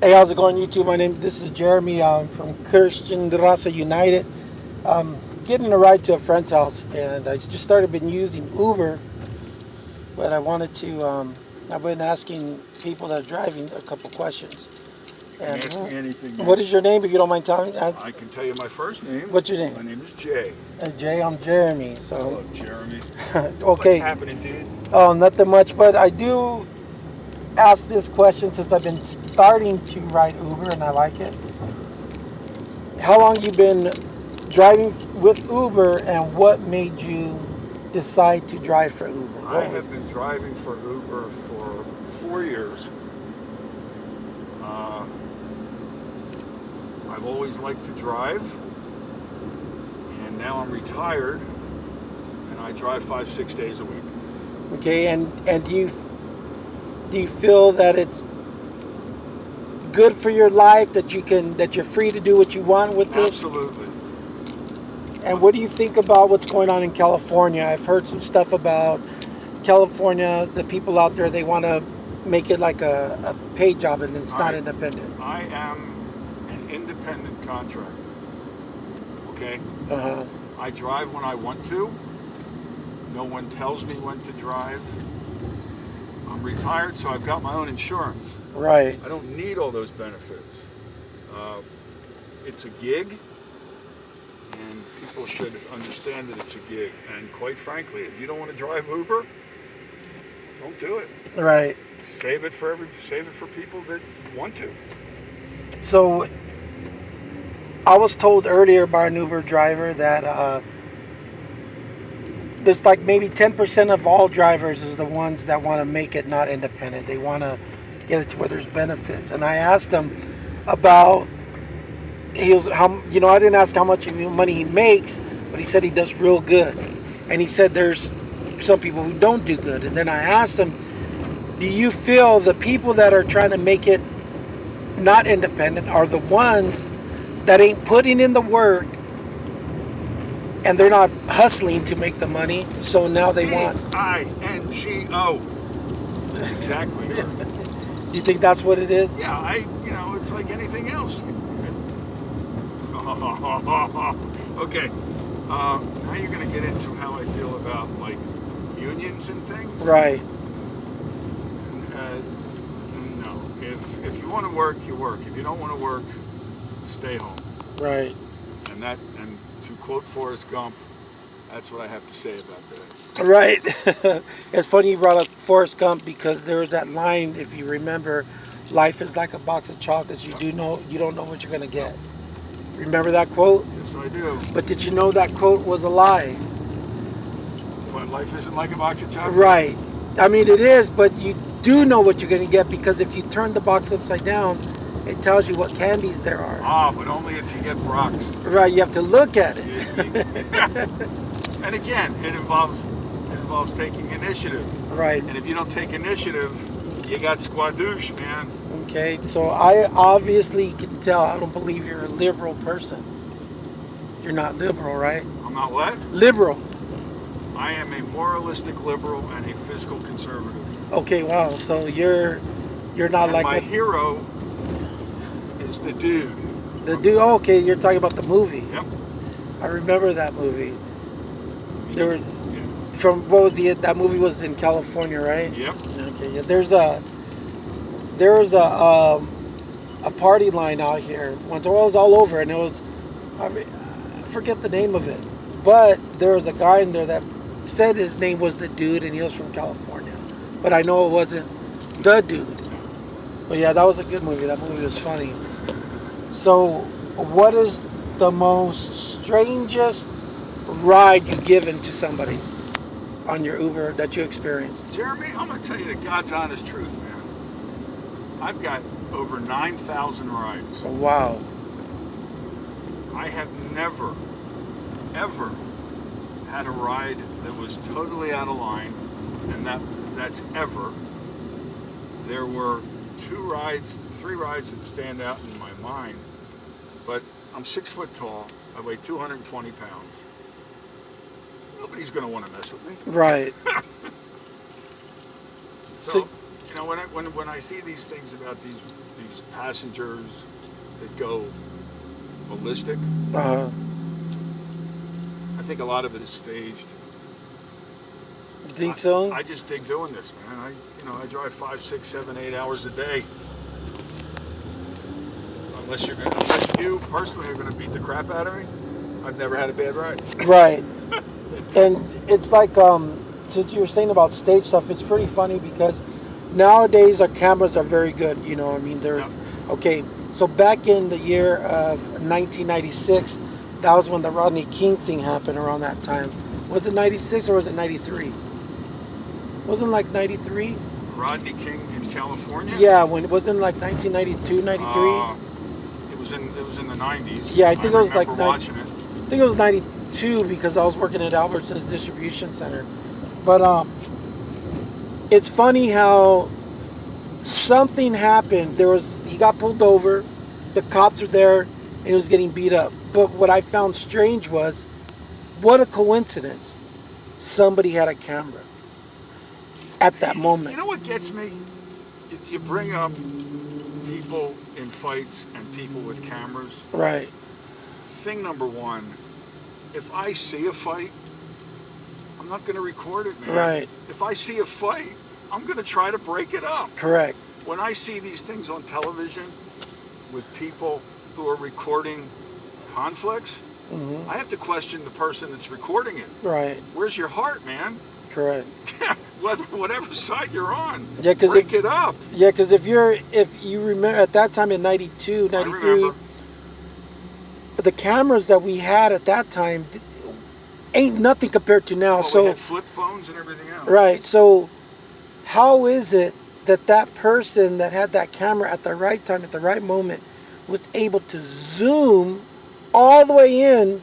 Hey, how's it going, YouTube? This is Jeremy. I'm from Christian Raza United. Getting a ride to a friend's house, and I just started been using Uber, but I wanted to. I've been asking people that are driving a couple questions. You can And ask me anything, man. what is your name, if you don't mind telling me? I can tell you my first name. What's your name? My name is Jay. Jay, I'm Jeremy. Hello, So, Jeremy. okay. What's happening, dude? Oh, nothing much, but I do ask this question since I've been starting to ride Uber and I like it. How long you been driving with Uber, and what made you decide to drive for Uber? I have been driving for Uber for 4 years. I've always liked to drive, and now I'm retired, and I drive 5-6 days a week. Okay, and do you feel that it's good for your life, that you're free to do what you want with this? Absolutely. And what do you think about what's going on in California? I've heard some stuff about California, the people out there, they want to make it like a paid job and it's not independent. I am an independent contractor. Okay? Uh-huh. I drive when I want to. No one tells me when to drive. I'm retired, so I've got my own insurance. Right. I don't need all those benefits. It's a gig, and people should understand that it's a gig. And quite frankly, if you don't want to drive Uber, don't do it. Right. Save it for people that want to. So I was told earlier by an Uber driver that there's like maybe 10% of all drivers is the ones that want to make it not independent. They want to get it to where there's benefits. And I asked him about I didn't ask how much money he makes, but he said he does real good. And he said there's some people who don't do good. And then I asked him, do you feel the people that are trying to make it not independent are the ones that ain't putting in the work and they're not hustling to make the money, so now they want INGO. That's exactly right. You think that's what it is? Yeah, it's like anything else. Okay. Now you're going to get into how I feel about like unions and things. Right. No. If you want to work, you work. If you don't want to work, stay home. Right. And to quote Forrest Gump, that's what I have to say about that. Right. It's funny you brought up Forrest Gump because there was that line, if you remember, life is like a box of chocolates. You don't know what you're going to get. Remember that quote? Yes, I do. But did you know that quote was a lie? What, life isn't like a box of chocolates? Right. I mean, it is, but you do know what you're going to get because if you turn the box upside down, it tells you what candies there are. Ah, but only if you get rocks. Right, you have to look at it. And again, it involves taking initiative. Right. And if you don't take initiative, you got squadouche, man. Okay, so I obviously can tell I don't believe you're a liberal person. You're not liberal, right? I'm not what? Liberal. I am a moralistic liberal and a fiscal conservative. Okay, wow. So you're not and like my hero is the dude. The dude. Oh, okay, you're talking about the movie. Yep. I remember that movie. There was from what was that movie was in California, right? Yep. Okay. Yeah. There was a party line out here. It was all over, and it was I forget the name of it, but there was a guy in there that said his name was the dude, and he was from California. But I know it wasn't the dude. But yeah, that was a good movie. That movie was funny. So, what is the most strangest ride you've given to somebody on your Uber that you experienced? Jeremy, I'm going to tell you the God's honest truth, man. I've got over 9,000 rides. Oh, wow. I have never, ever had a ride that was totally out of line, and that's ever. There were 3 rides that stand out in my mind, but I'm 6 foot tall. I weigh 220 pounds. Nobody's going to want to mess with me. Right. So, when I see these things about these passengers that go ballistic. Uh-huh. I think a lot of it is staged. You think so? I just dig doing this, man. I drive 5, 6, 7, 8 hours a day. Unless you personally are gonna beat the crap out of me, I've never had a bad ride. Right. And it's like, since you were saying about stage stuff, it's pretty funny because nowadays our cameras are very good. You know, I mean, they're Yep. okay. So back in the year of 1996, that was when the Rodney King thing happened. Around that time, was it 96 or was it 93? Wasn't it like 93? Rodney King in California. Yeah, when it wasn't like 1992, 93. It was in the 90s. Yeah, I think it was like remember watching it. I think it was 92 because I was working at Albertson's distribution center. But it's funny how something happened. He got pulled over, the cops were there, and he was getting beat up. But what I found strange was, what a coincidence. Somebody had a camera at that moment. You know what gets me? You bring up people in fights and people with cameras. Right, Thing number one, if I see a fight, I'm not going to record it, man. right, If I see a fight, I'm going to try to break it up. correct. When I see these things on television with people who are recording conflicts, Hmm. I have to question the person that's recording it. Right, Where's your heart, man? correct. Whatever side you're on, Yeah, because break it up. yeah, because if you remember at that time in 92, I 93, remember. the cameras that we had at that time ain't nothing compared to now. Well, we So had flip phones and everything else. right, so how is it that that person that had that camera at the right time at the right moment was able to zoom all the way in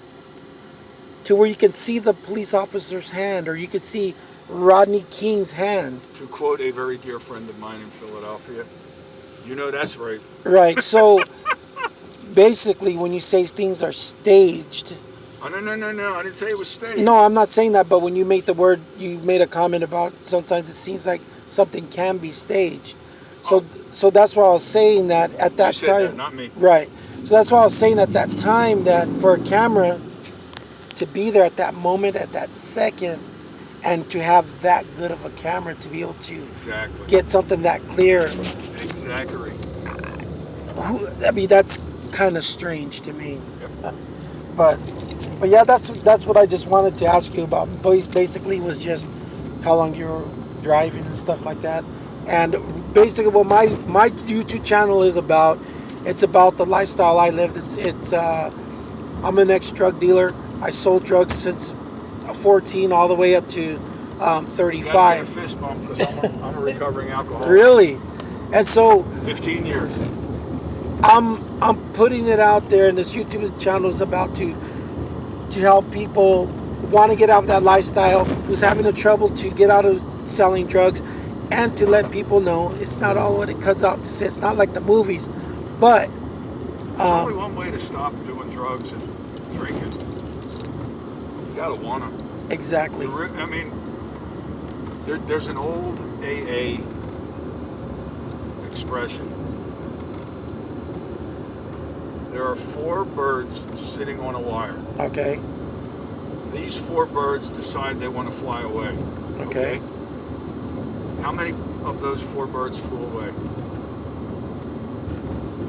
to where you can see the police officer's hand, or you could see Rodney King's hand? To quote a very dear friend of mine in Philadelphia, you know that's right. Right, so basically when you say things are staged, Oh, no, I didn't say it was staged. no, I'm not saying that, but when you you made a comment about sometimes it seems like something can be staged. So, so that's why I was saying that at that You said time, that, not me. right? So that's why I was saying at that time that for a camera to be there at that moment, at that second, and to have that good of a camera to be able to Exactly. get something that clear, Exactly. I mean, that's kind of strange to me. Yep. But yeah, that's what I just wanted to ask you about. Basically, was just how long you were driving and stuff like that. And basically, what my YouTube channel is about, it's about the lifestyle I lived. I'm an ex-drug dealer. I sold drugs since 14 all the way up to You gotta get a 35. fist bump because I'm a recovering alcoholic. Really, and so 15 years. I'm putting it out there, and this YouTube channel is about to help people want to get out of that lifestyle, who's having the trouble to get out of selling drugs, and to let people know it's not all what it cuts out to say. It's not like the movies, but There's only one way to stop doing drugs and drinking. You gotta wanna. exactly. I mean, there's an old AA expression. There are 4 birds sitting on a wire. Okay. These 4 birds decide they want to fly away. Okay. How many of those 4 birds flew away?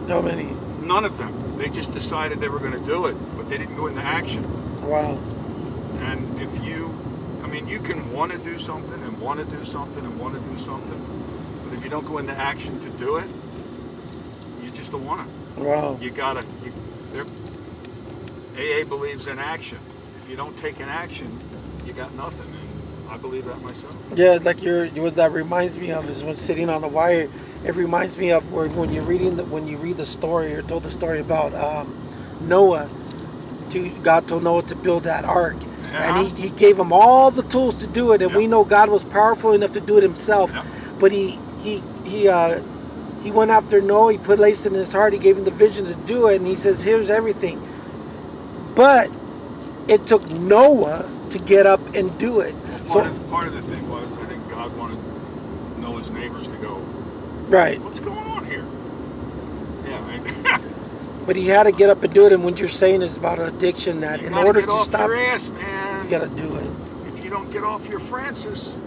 How many? None of them. They just decided they were going to do it, but they didn't go into action. Wow. And you can want to do something and want to do something and want to do something, but if you don't go into action to do it, you just don't want to. Wow. You gotta. AA believes in action. If you don't take an action, you got nothing. And I believe that myself. Yeah, like what that reminds me of is when sitting on the wire. It reminds me of when you read the story or told the story about Noah. God told Noah to build that ark, Yeah. and he gave him all the tools to do it. And we know God was powerful enough to do it himself, Yeah. but he went after Noah. He placed it in his heart. He gave him the vision to do it, and he says, "Here's everything." But it took Noah to get up and do it. Well, part of the thing was, I think God wanted Noah's neighbors to go, Right. what's going on here? But he had to get up and do it. And what you're saying is about addiction, that You in gotta order get to off stop, your ass, man. you got to do it. If you don't get off your Francis,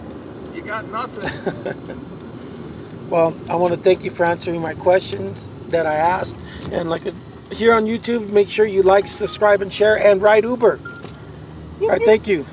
you got nothing. Well, I want to thank you for answering my questions that I asked. And like here on YouTube, make sure you like, subscribe, and share, and ride Uber. All right, thank you.